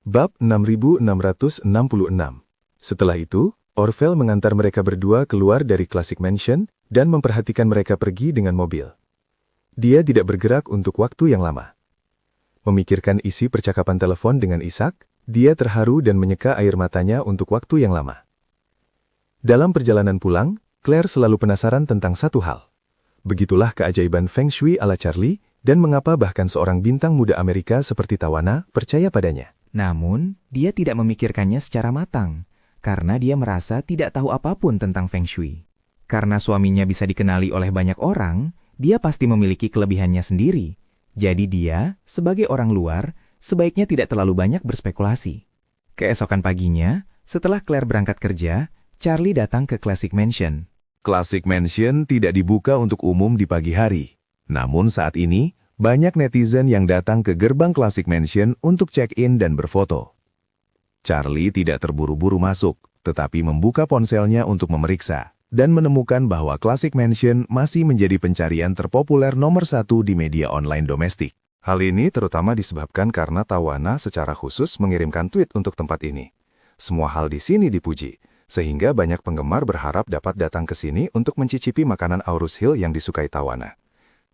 Bab 6666. Setelah itu, Orville mengantar mereka berdua keluar dari Classic Mansion dan memperhatikan mereka pergi dengan mobil. Dia tidak bergerak untuk waktu yang lama. Memikirkan isi percakapan telepon dengan Isaac, dia terharu dan menyeka air matanya untuk waktu yang lama. Dalam perjalanan pulang, Claire selalu penasaran tentang satu hal. Begitulah keajaiban Feng Shui ala Charlie dan mengapa bahkan seorang bintang muda Amerika seperti Tawana percaya padanya. Namun, dia tidak memikirkannya secara matang, karena dia merasa tidak tahu apapun tentang Feng Shui. Karena suaminya bisa dikenali oleh banyak orang, dia pasti memiliki kelebihannya sendiri. Jadi dia, sebagai orang luar, sebaiknya tidak terlalu banyak berspekulasi. Keesokan paginya, setelah Claire berangkat kerja, Charlie datang ke Classic Mansion. Classic Mansion tidak dibuka untuk umum di pagi hari. Namun saat ini, banyak netizen yang datang ke gerbang Classic Mansion untuk check-in dan berfoto. Charlie tidak terburu-buru masuk, tetapi membuka ponselnya untuk memeriksa, dan menemukan bahwa Classic Mansion masih menjadi pencarian terpopuler nomor 1 di media online domestik. Hal ini terutama disebabkan karena Tawana secara khusus mengirimkan tweet untuk tempat ini. Semua hal di sini dipuji, sehingga banyak penggemar berharap dapat datang ke sini untuk mencicipi makanan Aurus Hill yang disukai Tawana.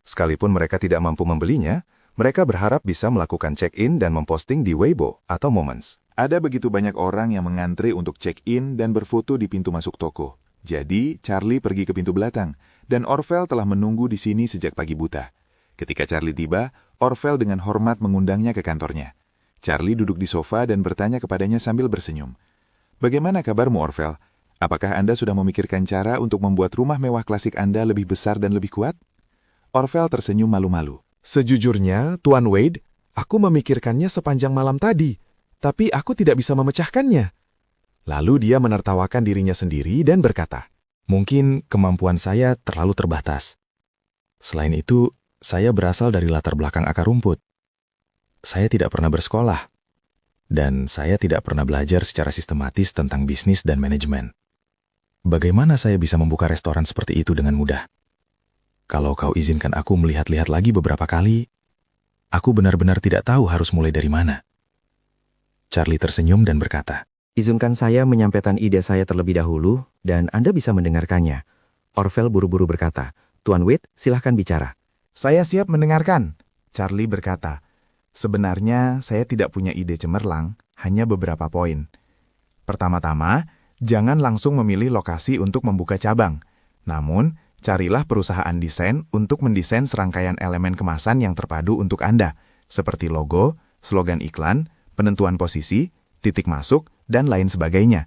Sekalipun mereka tidak mampu membelinya, mereka berharap bisa melakukan check-in dan memposting di Weibo atau Moments. Ada begitu banyak orang yang mengantri untuk check-in dan berfoto di pintu masuk toko. Jadi, Charlie pergi ke pintu belakang, dan Orville telah menunggu di sini sejak pagi buta. Ketika Charlie tiba, Orville dengan hormat mengundangnya ke kantornya. Charlie duduk di sofa dan bertanya kepadanya sambil bersenyum. "Bagaimana kabarmu, Orville? Apakah Anda sudah memikirkan cara untuk membuat rumah mewah klasik Anda lebih besar dan lebih kuat?" Orville tersenyum malu-malu. "Sejujurnya, Tuan Wade, aku memikirkannya sepanjang malam tadi, tapi aku tidak bisa memecahkannya." Lalu dia menertawakan dirinya sendiri dan berkata, "Mungkin kemampuan saya terlalu terbatas. Selain itu, saya berasal dari latar belakang akar rumput. Saya tidak pernah bersekolah, dan saya tidak pernah belajar secara sistematis tentang bisnis dan manajemen. Bagaimana saya bisa membuka restoran seperti itu dengan mudah? Kalau kau izinkan aku melihat-lihat lagi beberapa kali, aku benar-benar tidak tahu harus mulai dari mana." Charlie tersenyum dan berkata, Izinkan saya menyampaikan ide saya terlebih dahulu, dan Anda bisa mendengarkannya. Orville buru-buru berkata, "Tuan Wade, silahkan bicara." "Saya siap mendengarkan," Charlie berkata. "Sebenarnya saya tidak punya ide cemerlang, hanya beberapa poin. Pertama-tama, jangan langsung memilih lokasi untuk membuka cabang. Namun, carilah perusahaan desain untuk mendesain serangkaian elemen kemasan yang terpadu untuk Anda, seperti logo, slogan iklan, penentuan posisi, titik masuk, dan lain sebagainya.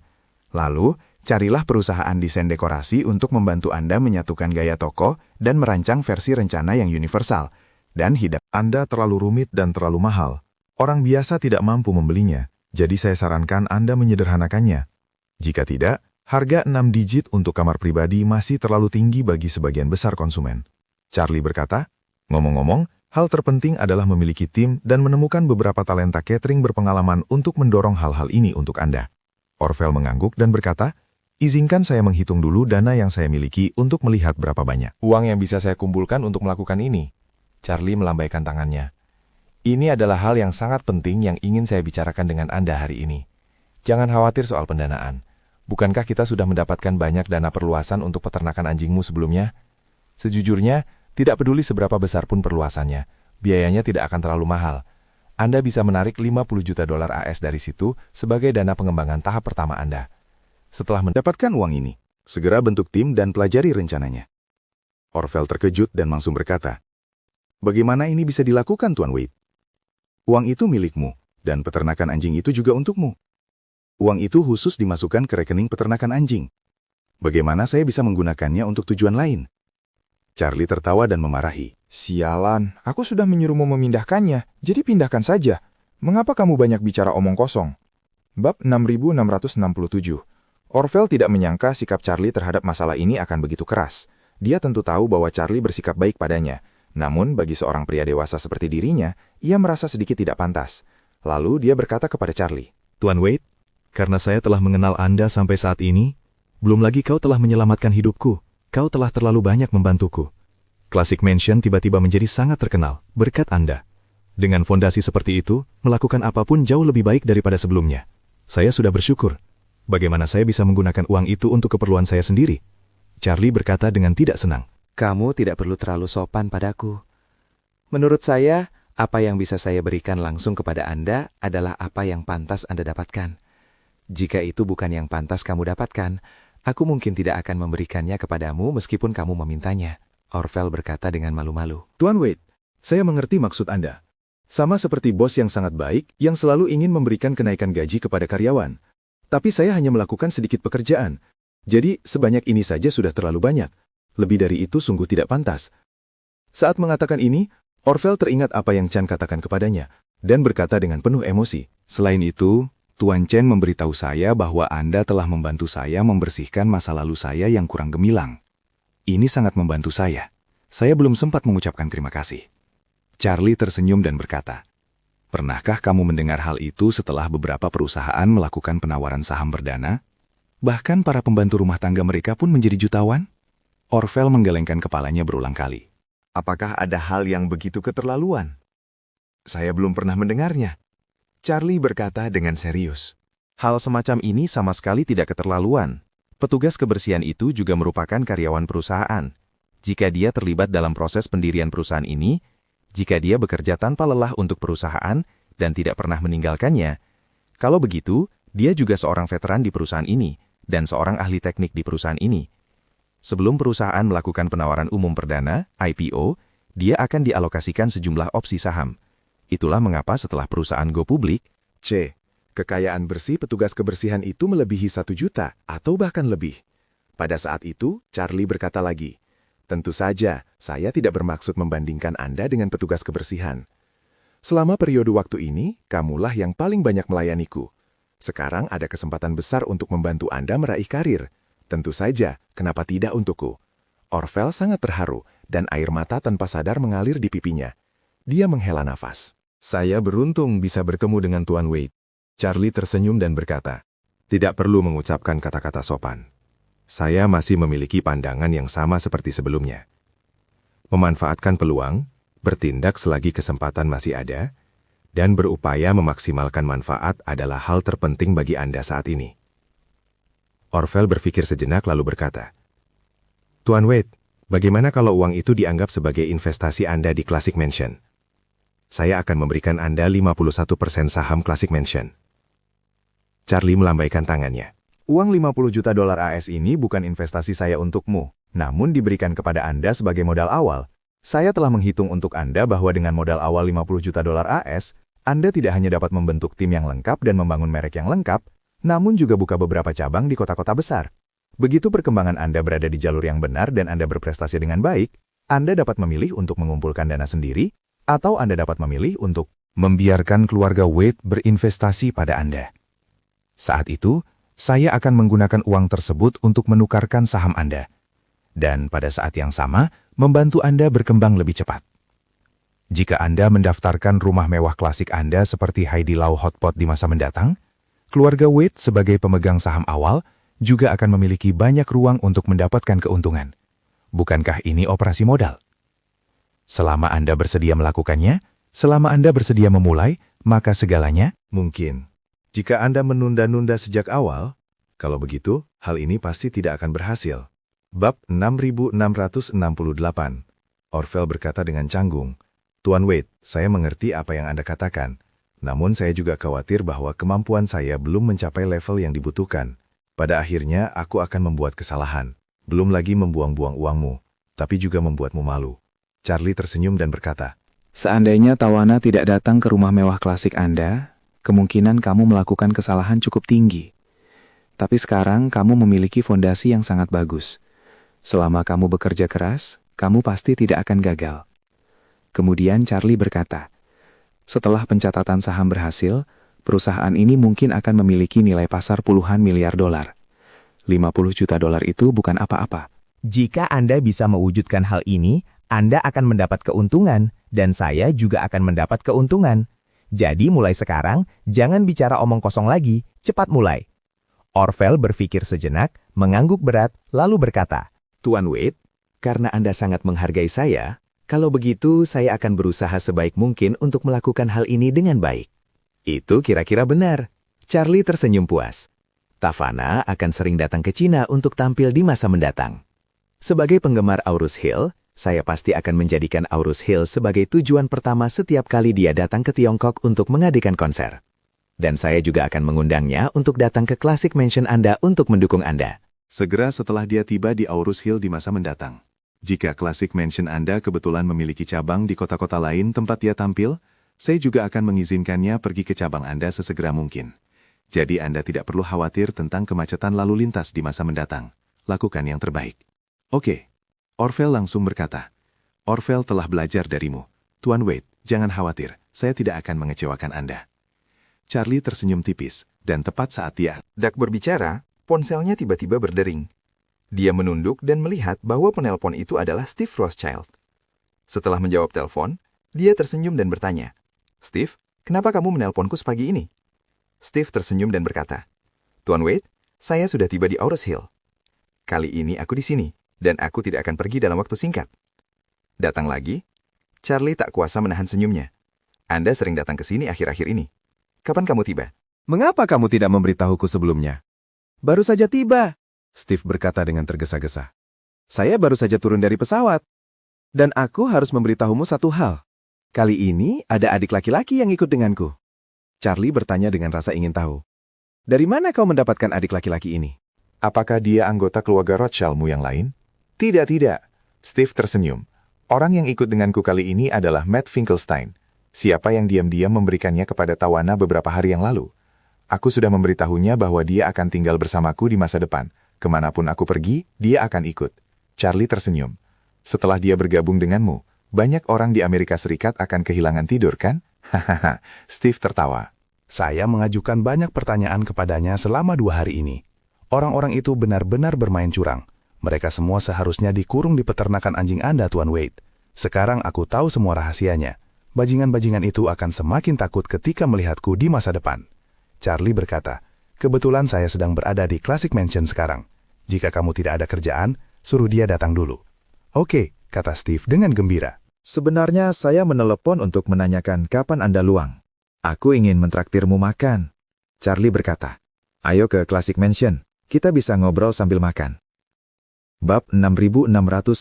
Lalu, carilah perusahaan desain dekorasi untuk membantu Anda menyatukan gaya toko dan merancang versi rencana yang universal. Dan Anda terlalu rumit dan terlalu mahal. Orang biasa tidak mampu membelinya, jadi saya sarankan Anda menyederhanakannya. Jika tidak, harga 6 digit untuk kamar pribadi masih terlalu tinggi bagi sebagian besar konsumen." Charlie berkata, "Ngomong-ngomong, hal terpenting adalah memiliki tim dan menemukan beberapa talenta catering berpengalaman untuk mendorong hal-hal ini untuk Anda." Orville mengangguk dan berkata, "Izinkan saya menghitung dulu dana yang saya miliki untuk melihat berapa banyak uang yang bisa saya kumpulkan untuk melakukan ini." Charlie melambaikan tangannya. "Ini adalah hal yang sangat penting yang ingin saya bicarakan dengan Anda hari ini. Jangan khawatir soal pendanaan. Bukankah kita sudah mendapatkan banyak dana perluasan untuk peternakan anjingmu sebelumnya? Sejujurnya, tidak peduli seberapa besar pun perluasannya, biayanya tidak akan terlalu mahal. Anda bisa menarik $50 juta AS dari situ sebagai dana pengembangan tahap pertama Anda. Setelah mendapatkan uang ini, segera bentuk tim dan pelajari rencananya." Orville terkejut dan langsung berkata, "Bagaimana ini bisa dilakukan, Tuan Wade? Uang itu milikmu, dan peternakan anjing itu juga untukmu. Uang itu khusus dimasukkan ke rekening peternakan anjing. Bagaimana saya bisa menggunakannya untuk tujuan lain?" Charlie tertawa dan memarahi. "Sialan, aku sudah menyuruhmu memindahkannya, jadi pindahkan saja. Mengapa kamu banyak bicara omong kosong?" Bab 6667. Orville tidak menyangka sikap Charlie terhadap masalah ini akan begitu keras. Dia tentu tahu bahwa Charlie bersikap baik padanya. Namun, bagi seorang pria dewasa seperti dirinya, ia merasa sedikit tidak pantas. Lalu dia berkata kepada Charlie, "Tuan Wade, karena saya telah mengenal Anda sampai saat ini, belum lagi kau telah menyelamatkan hidupku. Kau telah terlalu banyak membantuku. Classic Mansion tiba-tiba menjadi sangat terkenal berkat Anda. Dengan fondasi seperti itu, melakukan apapun jauh lebih baik daripada sebelumnya. Saya sudah bersyukur. Bagaimana saya bisa menggunakan uang itu untuk keperluan saya sendiri? Charlie berkata dengan tidak senang. Kamu tidak perlu terlalu sopan padaku. Menurut saya, apa yang bisa saya berikan langsung kepada Anda adalah apa yang pantas Anda dapatkan. Jika itu bukan yang pantas kamu dapatkan, aku mungkin tidak akan memberikannya kepadamu meskipun kamu memintanya. Orvel berkata dengan malu-malu. Tuan Wade, saya mengerti maksud Anda. Sama seperti bos yang sangat baik yang selalu ingin memberikan kenaikan gaji kepada karyawan. Tapi saya hanya melakukan sedikit pekerjaan. Jadi sebanyak ini saja sudah terlalu banyak. Lebih dari itu sungguh tidak pantas. Saat mengatakan ini, Orvel teringat apa yang Chan katakan kepadanya, dan berkata dengan penuh emosi. Selain itu, Tuan Chen memberitahu saya bahwa Anda telah membantu saya membersihkan masa lalu saya yang kurang gemilang. Ini sangat membantu saya. Saya belum sempat mengucapkan terima kasih. Charlie tersenyum dan berkata, "Pernahkah kamu mendengar hal itu setelah beberapa perusahaan melakukan penawaran saham perdana? Bahkan para pembantu rumah tangga mereka pun menjadi jutawan?" Orvel menggelengkan kepalanya berulang kali. Apakah ada hal yang begitu keterlaluan? Saya belum pernah mendengarnya. Charlie berkata dengan serius. Hal semacam ini sama sekali tidak keterlaluan. Petugas kebersihan itu juga merupakan karyawan perusahaan. Jika dia terlibat dalam proses pendirian perusahaan ini, jika dia bekerja tanpa lelah untuk perusahaan dan tidak pernah meninggalkannya, kalau begitu, dia juga seorang veteran di perusahaan ini dan seorang ahli teknik di perusahaan ini. Sebelum perusahaan melakukan penawaran umum perdana, IPO, dia akan dialokasikan sejumlah opsi saham. Itulah mengapa setelah perusahaan go publik, Kekayaan bersih petugas kebersihan itu melebihi 1 juta atau bahkan lebih. Pada saat itu, Charlie berkata lagi, "Tentu saja, saya tidak bermaksud membandingkan Anda dengan petugas kebersihan. Selama periode waktu ini, kamulah yang paling banyak melayaniku. Sekarang ada kesempatan besar untuk membantu Anda meraih karir. Tentu saja, kenapa tidak untukku?" Orvel sangat terharu, dan air mata tanpa sadar mengalir di pipinya. Dia menghela nafas. "Saya beruntung bisa bertemu dengan Tuan Wade." Charlie tersenyum dan berkata, "Tidak perlu mengucapkan kata-kata sopan. Saya masih memiliki pandangan yang sama seperti sebelumnya. Memanfaatkan peluang, bertindak selagi kesempatan masih ada, dan berupaya memaksimalkan manfaat adalah hal terpenting bagi Anda saat ini." Orvel berpikir sejenak lalu berkata, "Tuan Wade, bagaimana kalau uang itu dianggap sebagai investasi Anda di Classic Mansion? Saya akan memberikan Anda 51% saham Classic Mansion." Charlie melambaikan tangannya. "Uang 50 juta dolar AS ini bukan investasi saya untukmu, namun diberikan kepada Anda sebagai modal awal. Saya telah menghitung untuk Anda bahwa dengan modal awal 50 juta dolar AS, Anda tidak hanya dapat membentuk tim yang lengkap dan membangun merek yang lengkap, namun juga buka beberapa cabang di kota-kota besar. Begitu perkembangan Anda berada di jalur yang benar dan Anda berprestasi dengan baik, Anda dapat memilih untuk mengumpulkan dana sendiri, atau Anda dapat memilih untuk membiarkan keluarga Wade berinvestasi pada Anda. Saat itu, saya akan menggunakan uang tersebut untuk menukarkan saham Anda. Dan pada saat yang sama, membantu Anda berkembang lebih cepat. Jika Anda mendaftarkan rumah mewah klasik Anda seperti Heidi Lau Hotpot di masa mendatang, keluarga Wade sebagai pemegang saham awal juga akan memiliki banyak ruang untuk mendapatkan keuntungan. Bukankah ini operasi modal? Selama Anda bersedia melakukannya, selama Anda bersedia memulai, maka segalanya Mungkin. Jika Anda menunda-nunda sejak awal, kalau begitu, hal ini pasti tidak akan berhasil. Bab 6668. Orvel berkata dengan canggung, "Tuan Wade, saya mengerti apa yang Anda katakan. Namun saya juga khawatir bahwa kemampuan saya belum mencapai level yang dibutuhkan. Pada akhirnya, aku akan membuat kesalahan. Belum lagi membuang-buang uangmu, tapi juga membuatmu malu." Charlie tersenyum dan berkata, Seandainya Tawana tidak datang ke rumah mewah klasik Anda, kemungkinan kamu melakukan kesalahan cukup tinggi. Tapi sekarang kamu memiliki fondasi yang sangat bagus. Selama kamu bekerja keras, kamu pasti tidak akan gagal. Kemudian Charlie berkata, setelah pencatatan saham berhasil, perusahaan ini mungkin akan memiliki nilai pasar puluhan miliar dolar. 50 juta dolar itu bukan apa-apa. Jika Anda bisa mewujudkan hal ini, Anda akan mendapat keuntungan, dan saya juga akan mendapat keuntungan. Jadi mulai sekarang, jangan bicara omong kosong lagi, cepat mulai. Orvel berpikir sejenak, mengangguk berat, lalu berkata, Tuan Wade, karena Anda sangat menghargai saya, Kalau begitu, saya akan berusaha sebaik mungkin untuk melakukan hal ini dengan baik. Itu kira-kira benar. Charlie tersenyum puas. Tavana akan sering datang ke Cina untuk tampil di masa mendatang. Sebagai penggemar Aurus Hill, saya pasti akan menjadikan Aurus Hill sebagai tujuan pertama setiap kali dia datang ke Tiongkok untuk mengadakan konser. Dan saya juga akan mengundangnya untuk datang ke Classic Mansion Anda untuk mendukung Anda. Segera setelah dia tiba di Aurus Hill di masa mendatang. Jika Classic Mansion Anda kebetulan memiliki cabang di kota-kota lain tempat dia tampil, saya juga akan mengizinkannya pergi ke cabang Anda sesegera mungkin. Jadi Anda tidak perlu khawatir tentang kemacetan lalu lintas di masa mendatang. Lakukan yang terbaik. Oke. Orville langsung berkata, Orville telah belajar darimu. Tuan Wade, jangan khawatir, saya tidak akan mengecewakan Anda. Charlie tersenyum tipis, dan tepat saat dia Dak berbicara, ponselnya tiba-tiba berdering. Dia menunduk dan melihat bahwa penelpon itu adalah Steve Rothschild. Setelah menjawab telepon, dia tersenyum dan bertanya, Steve, kenapa kamu menelponku sepagi ini? Steve tersenyum dan berkata, Tuan Wade, saya sudah tiba di Aurus Hill. Kali ini aku di sini, dan aku tidak akan pergi dalam waktu singkat. Datang lagi, Charlie tak kuasa menahan senyumnya. Anda sering datang ke sini akhir-akhir ini. Kapan kamu tiba? Mengapa kamu tidak memberitahuku sebelumnya? Baru saja tiba, Steve berkata dengan tergesa-gesa. Saya baru saja turun dari pesawat. Dan aku harus memberitahumu satu hal. Kali ini ada adik laki-laki yang ikut denganku. Charlie bertanya dengan rasa ingin tahu. Dari mana kau mendapatkan adik laki-laki ini? Apakah dia anggota keluarga Rothschild-mu yang lain? Tidak. Steve tersenyum. Orang yang ikut denganku kali ini adalah Matt Finkelstein. Siapa yang diam-diam memberikannya kepada Tawana beberapa hari yang lalu. Aku sudah memberitahunya bahwa dia akan tinggal bersamaku di masa depan. Kemanapun aku pergi, dia akan ikut. Charlie tersenyum. Setelah dia bergabung denganmu, banyak orang di Amerika Serikat akan kehilangan tidur, kan? Hahaha, Steve tertawa. Saya mengajukan banyak pertanyaan kepadanya selama 2 hari ini. Orang-orang itu benar-benar bermain curang. Mereka semua seharusnya dikurung di peternakan anjing Anda, Tuan Wade. Sekarang aku tahu semua rahasianya. Bajingan-bajingan itu akan semakin takut ketika melihatku di masa depan. Charlie berkata, kebetulan saya sedang berada di Classic Mansion sekarang. Jika kamu tidak ada kerjaan, suruh dia datang dulu. Oke, kata Steve dengan gembira. Sebenarnya saya menelepon untuk menanyakan kapan Anda luang. Aku ingin mentraktirmu makan. Charlie berkata, ayo ke Classic Mansion, kita bisa ngobrol sambil makan. Bab 6669.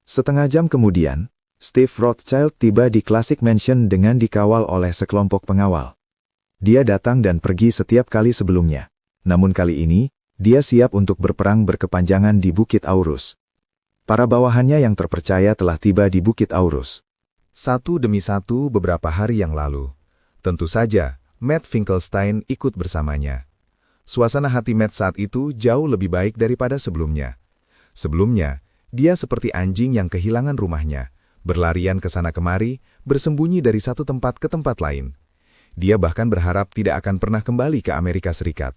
Setengah jam kemudian, Steve Rothschild tiba di Classic Mansion dengan dikawal oleh sekelompok pengawal. Dia datang dan pergi setiap kali sebelumnya. Namun kali ini, dia siap untuk berperang berkepanjangan di Bukit Aurus. Para bawahannya yang terpercaya telah tiba di Bukit Aurus. Satu demi satu beberapa hari yang lalu. Tentu saja, Matt Finkelstein ikut bersamanya. Suasana hati Matt saat itu jauh lebih baik daripada sebelumnya. Sebelumnya, dia seperti anjing yang kehilangan rumahnya, berlarian ke sana kemari, bersembunyi dari satu tempat ke tempat lain. Dia bahkan berharap tidak akan pernah kembali ke Amerika Serikat.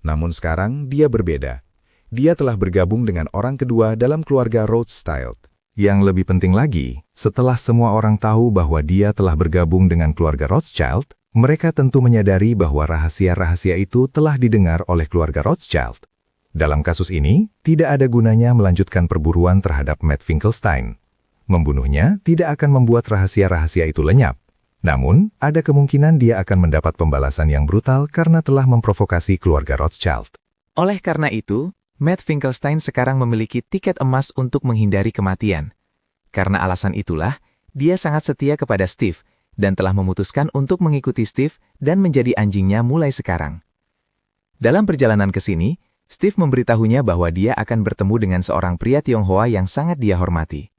Namun sekarang dia berbeda. Dia telah bergabung dengan orang kedua dalam keluarga Rothschild. Yang lebih penting lagi, setelah semua orang tahu bahwa dia telah bergabung dengan keluarga Rothschild, mereka tentu menyadari bahwa rahasia-rahasia itu telah didengar oleh keluarga Rothschild. Dalam kasus ini, tidak ada gunanya melanjutkan perburuan terhadap Matt Finkelstein. Membunuhnya tidak akan membuat rahasia-rahasia itu lenyap. Namun, ada kemungkinan dia akan mendapat pembalasan yang brutal karena telah memprovokasi keluarga Rothschild. Oleh karena itu, Matt Finkelstein sekarang memiliki tiket emas untuk menghindari kematian. Karena alasan itulah, dia sangat setia kepada Steve dan telah memutuskan untuk mengikuti Steve dan menjadi anjingnya mulai sekarang. Dalam perjalanan ke sini, Steve memberitahunya bahwa dia akan bertemu dengan seorang pria Tionghoa yang sangat dia hormati.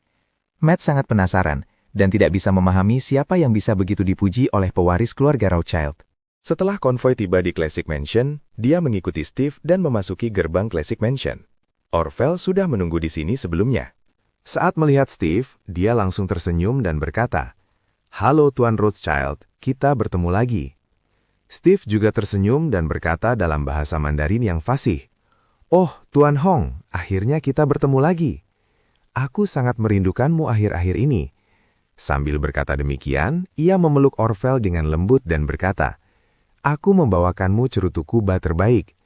Matt sangat penasaran dan tidak bisa memahami siapa yang bisa begitu dipuji oleh pewaris keluarga Rothschild. Setelah konvoi tiba di Classic Mansion, dia mengikuti Steve dan memasuki gerbang Classic Mansion. Orville sudah menunggu di sini sebelumnya. Saat melihat Steve, dia langsung tersenyum dan berkata, "Halo Tuan Rothschild, kita bertemu lagi." Steve juga tersenyum dan berkata dalam bahasa Mandarin yang fasih, "Oh, Tuan Hong, akhirnya kita bertemu lagi. Aku sangat merindukanmu akhir-akhir ini." Sambil berkata demikian, ia memeluk Orville dengan lembut dan berkata, "Aku membawakanmu cerutu Kuba terbaik.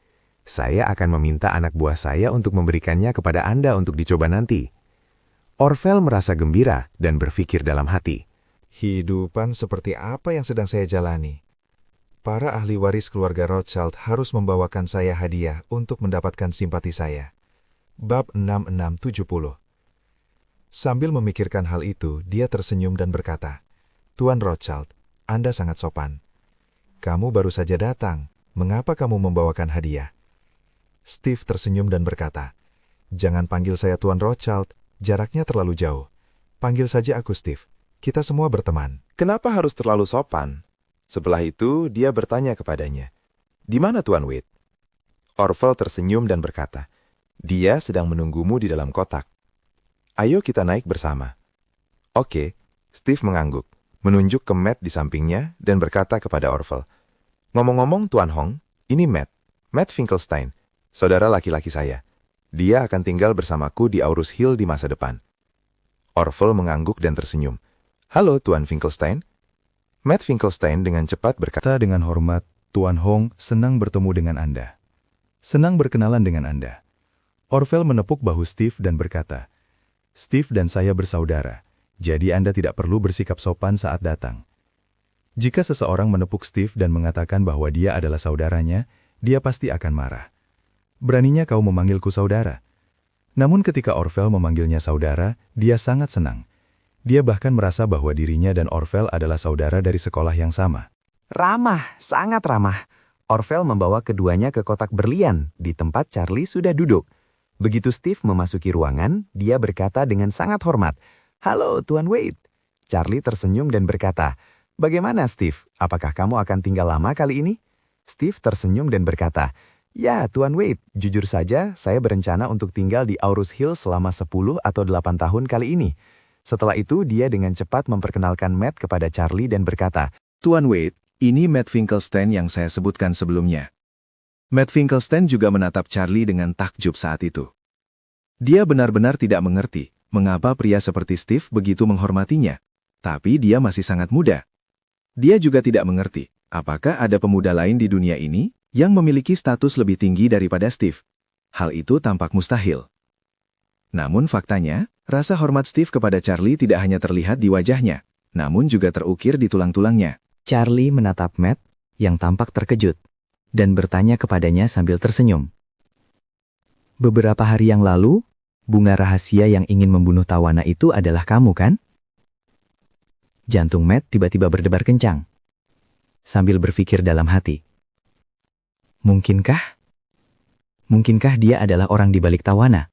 Saya akan meminta anak buah saya untuk memberikannya kepada Anda untuk dicoba nanti." Orvel merasa gembira dan berpikir dalam hati. Hidupan seperti apa yang sedang saya jalani? Para ahli waris keluarga Rothschild harus membawakan saya hadiah untuk mendapatkan simpati saya. Bab 6670. Sambil memikirkan hal itu, dia tersenyum dan berkata, "Tuan Rothschild, Anda sangat sopan. Kamu baru saja datang. Mengapa kamu membawakan hadiah?" Steve tersenyum dan berkata, "Jangan panggil saya Tuan Rothschild, jaraknya terlalu jauh. Panggil saja aku Steve. Kita semua berteman." Kenapa harus terlalu sopan? Setelah itu, dia bertanya kepadanya, "Di mana Tuan Wade?" Orvel tersenyum dan berkata, "Dia sedang menunggumu di dalam kotak. Ayo kita naik bersama." "Oke," Steve mengangguk, menunjuk ke Matt di sampingnya dan berkata kepada Orvel, "Ngomong-ngomong Tuan Hong, ini Matt Finkelstein, saudara laki-laki saya. Dia akan tinggal bersamaku di Aurus Hill di masa depan." Orvel mengangguk dan tersenyum. "Halo Tuan Finkelstein." Matt Finkelstein dengan cepat berkata, Dengan hormat, Tuan Hong senang bertemu dengan Anda. Senang berkenalan dengan Anda. Orvel menepuk bahu Steve dan berkata, "Steve dan saya bersaudara, jadi Anda tidak perlu bersikap sopan saat datang." Jika seseorang menepuk Steve dan mengatakan bahwa dia adalah saudaranya, dia pasti akan marah. "Beraninya kau memanggilku saudara?" Namun ketika Orvel memanggilnya saudara, dia sangat senang. Dia bahkan merasa bahwa dirinya dan Orvel adalah saudara dari sekolah yang sama. Ramah, sangat ramah. Orvel membawa keduanya ke kotak berlian di tempat Charlie sudah duduk. Begitu Steve memasuki ruangan, dia berkata dengan sangat hormat, "Halo, Tuan Wade." Charlie tersenyum dan berkata, "Bagaimana, Steve? Apakah kamu akan tinggal lama kali ini?" Steve tersenyum dan berkata, "Ya, Tuan Wade, jujur saja saya berencana untuk tinggal di Aurus Hill selama 10 atau 8 tahun kali ini." Setelah itu, dia dengan cepat memperkenalkan Matt kepada Charlie dan berkata, "Tuan Wade, ini Matt Finkelstein yang saya sebutkan sebelumnya." Matt Finkelstein juga menatap Charlie dengan takjub saat itu. Dia benar-benar tidak mengerti mengapa pria seperti Steve begitu menghormatinya, tapi dia masih sangat muda. Dia juga tidak mengerti apakah ada pemuda lain di dunia ini yang memiliki status lebih tinggi daripada Steve. Hal itu tampak mustahil. Namun faktanya, rasa hormat Steve kepada Charlie tidak hanya terlihat di wajahnya, namun juga terukir di tulang-tulangnya. Charlie menatap Matt yang tampak terkejut dan bertanya kepadanya sambil tersenyum. "Beberapa hari yang lalu, bunga rahasia yang ingin membunuh Tawana itu adalah kamu, kan?" Jantung Matt tiba-tiba berdebar kencang. Sambil berpikir dalam hati, Mungkinkah dia adalah orang di balik Tawana?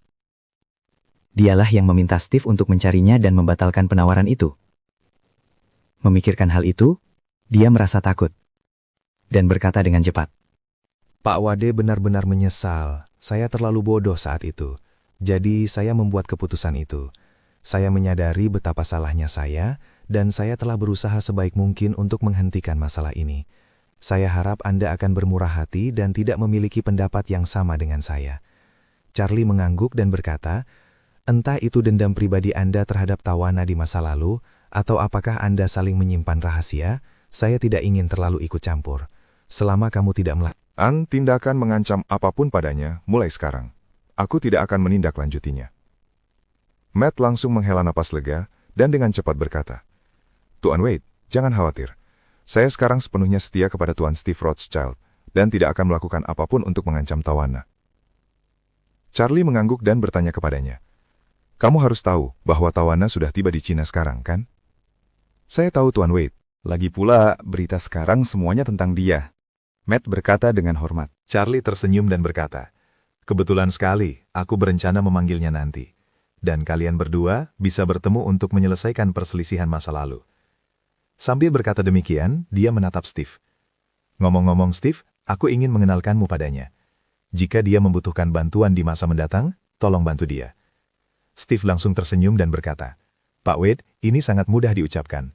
Dialah yang meminta Steve untuk mencarinya dan membatalkan penawaran itu. Memikirkan hal itu, dia merasa takut dan berkata dengan cepat, Pak Wade benar-benar menyesal. Saya terlalu bodoh saat itu. Jadi saya membuat keputusan itu. Saya menyadari betapa salahnya saya, dan saya telah berusaha sebaik mungkin untuk menghentikan masalah ini. Saya harap Anda akan bermurah hati dan tidak memiliki pendapat yang sama dengan saya. Charlie mengangguk dan berkata, "Entah itu dendam pribadi Anda terhadap Tawana di masa lalu, atau apakah Anda saling menyimpan rahasia, saya tidak ingin terlalu ikut campur. Selama kamu tidak melakukan tindakan mengancam apapun padanya, mulai sekarang, aku tidak akan menindaklanjutinya." Matt langsung menghela napas lega dan dengan cepat berkata, "Tuan Wade, jangan khawatir. Saya sekarang sepenuhnya setia kepada Tuan Steve Rothschild dan tidak akan melakukan apapun untuk mengancam Tawana." Charlie mengangguk dan bertanya kepadanya, "Kamu harus tahu bahwa Tawana sudah tiba di Cina sekarang, kan?" "Saya tahu, Tuan Wade. Lagi pula, berita sekarang semuanya tentang dia," Matt berkata dengan hormat. Charlie tersenyum dan berkata, "Kebetulan sekali, aku berencana memanggilnya nanti. Dan kalian berdua bisa bertemu untuk menyelesaikan perselisihan masa lalu." Sambil berkata demikian, dia menatap Steve. "Ngomong-ngomong Steve, aku ingin mengenalkanmu padanya. Jika dia membutuhkan bantuan di masa mendatang, tolong bantu dia." Steve langsung tersenyum dan berkata, "Pak Wade, ini sangat mudah diucapkan.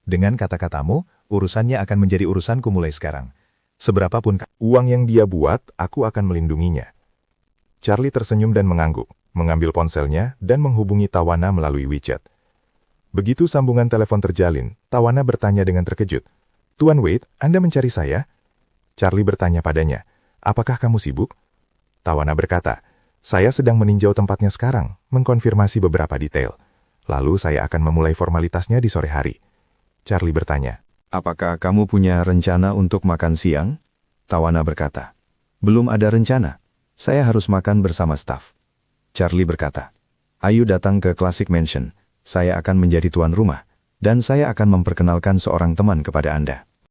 Dengan kata-katamu, urusannya akan menjadi urusanku mulai sekarang. Seberapapun uang yang dia buat, aku akan melindunginya." Charlie tersenyum dan mengangguk, mengambil ponselnya dan menghubungi Tawana melalui WeChat. Begitu sambungan telepon terjalin, Tawana bertanya dengan terkejut, "Tuan Wade, Anda mencari saya?" Charlie bertanya padanya, "Apakah kamu sibuk?" Tawana berkata, "Saya sedang meninjau tempatnya sekarang, mengkonfirmasi beberapa detail. Lalu saya akan memulai formalitasnya di sore hari. Charlie bertanya, Apakah kamu punya rencana untuk makan siang? Tawana berkata, Belum ada rencana. Saya harus makan bersama staf. Charlie berkata, Ayo datang ke Classic Mansion. Saya akan menjadi tuan rumah, dan saya akan memperkenalkan seorang teman kepada Anda.